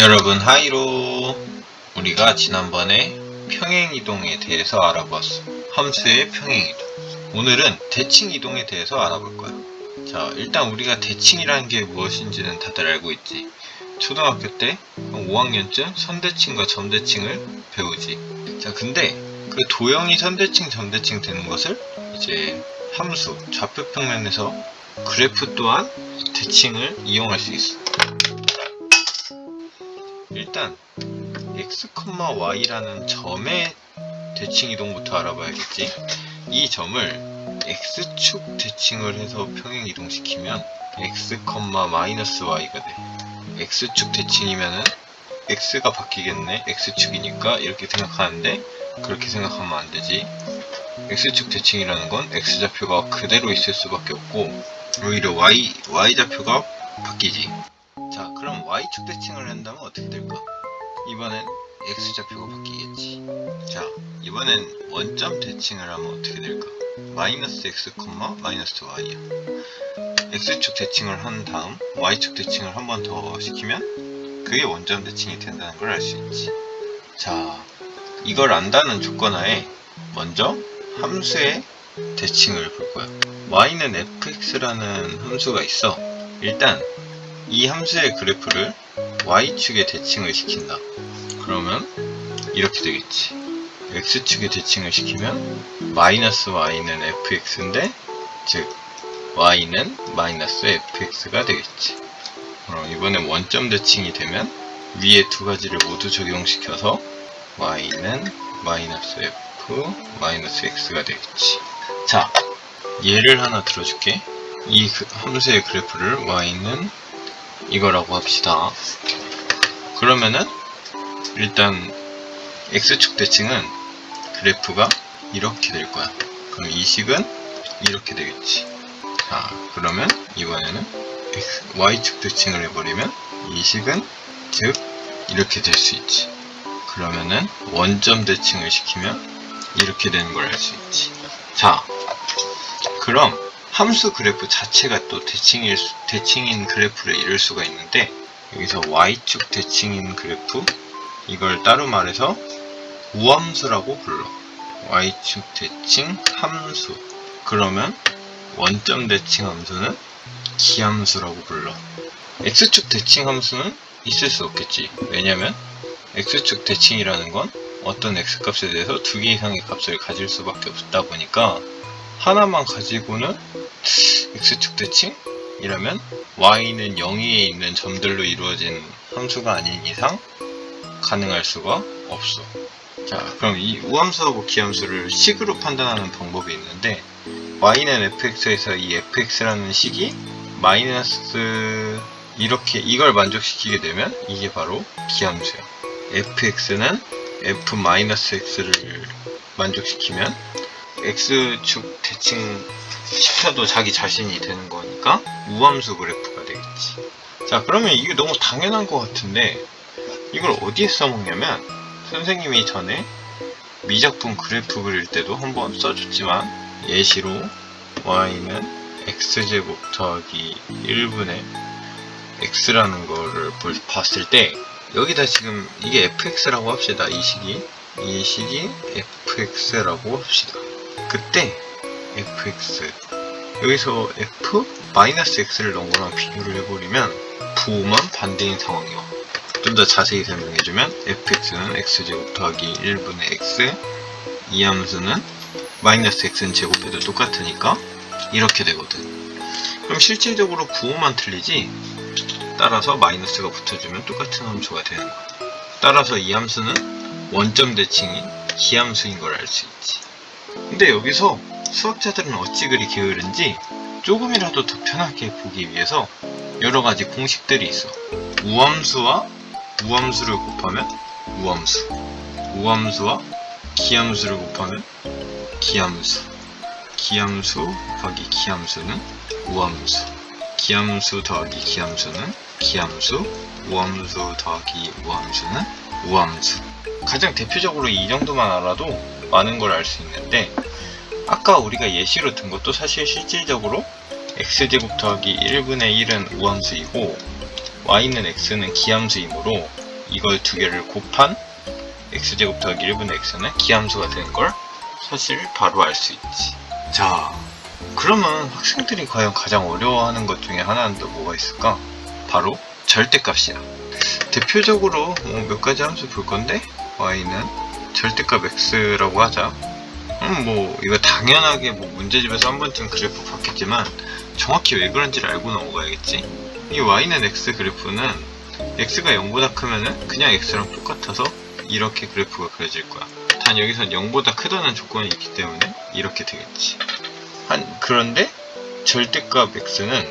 여러분 하이로. 우리가 지난번에 평행이동에 대해서 알아보았어. 함수의 평행이동. 오늘은 대칭이동에 대해서 알아볼 거야. 자, 일단 우리가 대칭이라는 게 무엇인지는 다들 알고 있지. 초등학교 때 5학년쯤 선대칭과 점대칭을 배우지. 자, 근데 그 도형이 선대칭, 점대칭 되는 것을 이제 함수, 좌표평면에서 그래프 또한 대칭을 이용할 수 있어. 일단 x, y라는 점의 대칭이동부터 알아봐야겠지. 이 점을 x축 대칭을 해서 평행이동시키면 x, y가 돼. x축 대칭이면은 x가 바뀌겠네. x축이니까 이렇게 생각하는데 그렇게 생각하면 안 되지. x축 대칭이라는 건 x좌표가 그대로 있을 수밖에 없고 오히려 y좌표가 바뀌지. 자, 그럼 y축 대칭을 한다면 어떻게 될까? 이번엔 x좌표가 바뀌겠지. 자, 이번엔 원점 대칭을 하면 어떻게 될까? 마이너스 x, 마이너스 y야. x축 대칭을 한 다음 y축 대칭을 한 번 더 시키면 그게 원점 대칭이 된다는 걸 알 수 있지. 자, 이걸 안다는 조건 하에 먼저 함수의 대칭을 볼 거야. y는 fx라는 함수가 있어. 일단 이 함수의 그래프를 y축에 대칭을 시킨다. 그러면 이렇게 되겠지. x축에 대칭을 시키면 마이너스 y는 fx인데 즉 y는 마이너스 fx가 되겠지. 그럼 이번에 원점 대칭이 되면 위에 두 가지를 모두 적용시켜서 y는 마이너스 f 마이너스 x가 되겠지. 자, 예를 하나 들어줄게. 이 함수의 그래프를 y는 이거라고 합시다. 그러면은 일단 x축 대칭은 그래프가 이렇게 될 거야. 그럼 이 식은 이렇게 되겠지. 자, 그러면 이번에는 y축 대칭을 해버리면 이 식은 즉 이렇게 될 수 있지. 그러면은 원점 대칭을 시키면 이렇게 되는 걸 알 수 있지. 자, 그럼 함수 그래프 자체가 또 대칭인 그래프를 이룰 수가 있는데 여기서 y축 대칭인 그래프 이걸 따로 말해서 우함수라고 불러. y축 대칭 함수. 그러면 원점 대칭 함수는 기함수라고 불러. x축 대칭 함수는 있을 수 없겠지. 왜냐면 x축 대칭이라는 건 어떤 x값에 대해서 두 개 이상의 값을 가질 수밖에 없다 보니까 하나만 가지고는 x축 대칭이라면 y는 0위에 있는 점들로 이루어진 함수가 아닌 이상 가능할 수가 없어. 자, 그럼 이 우함수하고 기함수를 식으로 판단하는 방법이 있는데 y는 fx에서 이 fx라는 식이 마이너스 이걸 만족시키게 되면 이게 바로 기함수야. fx는 f-x를 만족시키면 x축 대칭 시켜도 자기 자신이 되는 거니까 우함수 그래프가 되겠지. 자, 그러면 이게 너무 당연한 것 같은데 이걸 어디에 써먹냐면 선생님이 전에 미적분 그래프 그릴 때도 한번 써줬지만 예시로 y는 x제곱 더하기 1분의 x라는 거를 봤을 때 여기다 지금 이게 fx라고 합시다. 이 식이 fx라고 합시다. 그때 fx 여기서 f-x를 넣은 거랑 비교를 해버리면 부호만 반대인 상황이야. 좀 더 자세히 설명해주면 fx는 x제곱 더하기 1분의 x 이 함수는 마이너스 x는 제곱해도 똑같으니까 이렇게 되거든. 그럼 실질적으로 부호만 틀리지 따라서 마이너스가 붙어주면 똑같은 함수가 되는 거야. 따라서 이 함수는 원점 대칭인 기함수인 걸 알 수 있지. 근데 여기서 수학자들은 어찌 그리 게으른지 조금이라도 더 편하게 보기 위해서 여러가지 공식들이 있어. 우함수와 우함수를 곱하면 우함수, 우함수와 기함수를 곱하면 기함수, 기함수 더하기 기함수는 우함수, 기함수 더하기 기함수는 기함수, 우함수 더하기 우함수는 우함수. 가장 대표적으로 이 정도만 알아도 많은 걸 알 수 있는데 아까 우리가 예시로 든 것도 사실 실질적으로 x제곱 더하기 1분의 1은 우함수이고 y는 x는 기함수이므로 이걸 두 개를 곱한 x제곱 더하기 1분의 x는 기함수가 되는 걸 사실 바로 알 수 있지. 자, 그러면 학생들이 과연 가장 어려워하는 것 중에 하나는 또 뭐가 있을까? 바로 절대값이야. 대표적으로 몇 가지 함수 볼 건데, y는 절대값 x라고 하자. 이거 당연하게 문제집에서 한 번쯤 그래프 봤겠지만 정확히 왜 그런지를 알고 넘어가야겠지. 이 y는 x 그래프는 x가 0보다 크면은 그냥 x랑 똑같아서 이렇게 그래프가 그려질 거야. 단 여기선 0보다 크다는 조건이 있기 때문에 이렇게 되겠지. 그런데 절대값 x는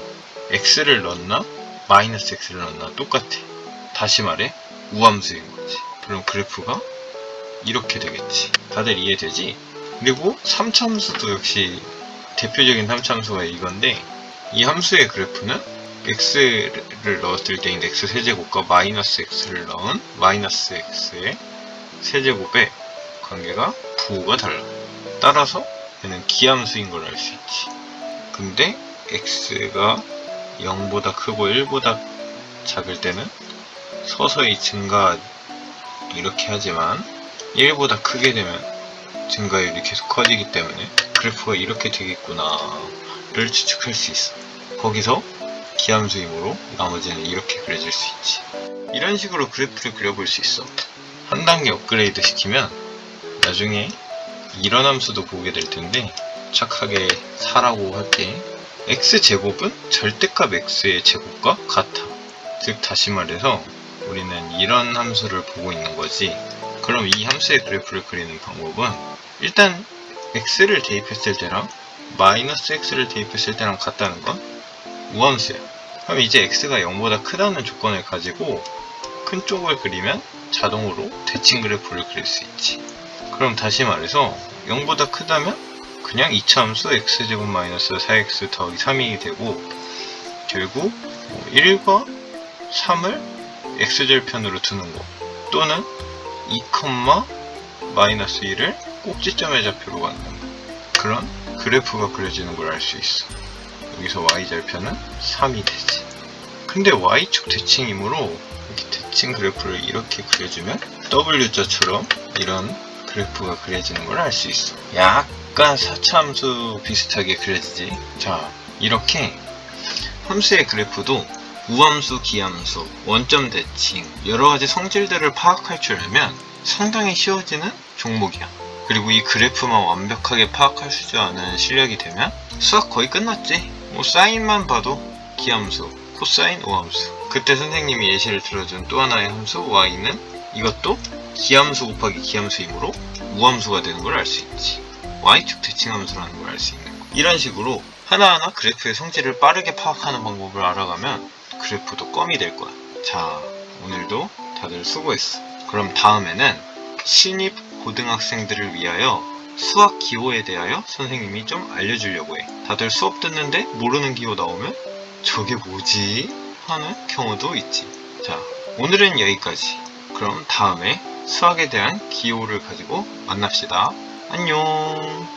x를 넣나 마이너스 x를 넣나 똑같아. 다시 말해 우함수인 거지. 그럼 그래프가 이렇게 되겠지. 다들 이해되지? 그리고 3차함수도 역시 대표적인 3차함수가 이건데, 이 함수의 그래프는 x를 넣었을 때인 x 세제곱과 마이너스 x를 넣은 마이너스 x의 세제곱의 관계가 부호가 달라. 따라서 얘는 기함수인 걸 알 수 있지. 근데 x가 0보다 크고 1보다 작을 때는 서서히 증가 이렇게 하지만 1보다 크게 되면 증가율이 계속 커지기 때문에 그래프가 이렇게 되겠구나를 추측할 수 있어. 거기서 기함수이므로 나머지는 이렇게 그려질 수 있지. 이런 식으로 그래프를 그려볼 수 있어. 한 단계 업그레이드 시키면 나중에 이런 함수도 보게 될 텐데, 착하게 4라고 할게. x제곱은 절대값 x의 제곱과 같아. 즉 다시 말해서 우리는 이런 함수를 보고 있는 거지. 그럼 이 함수의 그래프를 그리는 방법은 일단 x를 대입했을 때랑 마이너스 x를 대입했을 때랑 같다는 건 우함수야. 그럼 이제 x가 0보다 크다는 조건을 가지고 큰 쪽을 그리면 자동으로 대칭 그래프를 그릴 수 있지. 그럼 다시 말해서 0보다 크다면 그냥 2차 함수 x제곱 마이너스 4x 더하기 3이 되고, 결국 1과 3을 x절편으로 두는 거, 또는 2, 마이너스 1을 꼭지점의 좌표로 갖는 거, 그런 그래프가 그려지는 걸 알 수 있어. 여기서 y절편은 3이 되지. 근데 y축 대칭이므로 이렇게 대칭 그래프를 이렇게 그려주면 W자처럼 이런 그래프가 그려지는 걸 알 수 있어. 약간 4차 함수 비슷하게 그려지지. 자, 이렇게 함수의 그래프도 우함수, 기함수, 원점 대칭, 여러가지 성질들을 파악할 줄 알면 상당히 쉬워지는 종목이야. 그리고 이 그래프만 완벽하게 파악할 수 있는 실력이 되면 수학 거의 끝났지. 사인만 봐도 기함수, 코사인, 우함수. 그때 선생님이 예시를 들어준 또 하나의 함수 y는 이것도 기함수 곱하기 기함수이므로 우함수가 되는 걸 알 수 있지. y축 대칭함수라는 걸 알 수 있는 거. 이런 식으로 하나하나 그래프의 성질을 빠르게 파악하는 방법을 알아가면 그래프도 껌이 될 거야. 자, 오늘도 다들 수고했어. 그럼 다음에는 신입 고등학생들을 위하여 수학 기호에 대하여 선생님이 좀 알려주려고 해. 다들 수업 듣는데 모르는 기호 나오면 저게 뭐지? 하는 경우도 있지. 자, 오늘은 여기까지. 그럼 다음에 수학에 대한 기호를 가지고 만납시다. 안녕.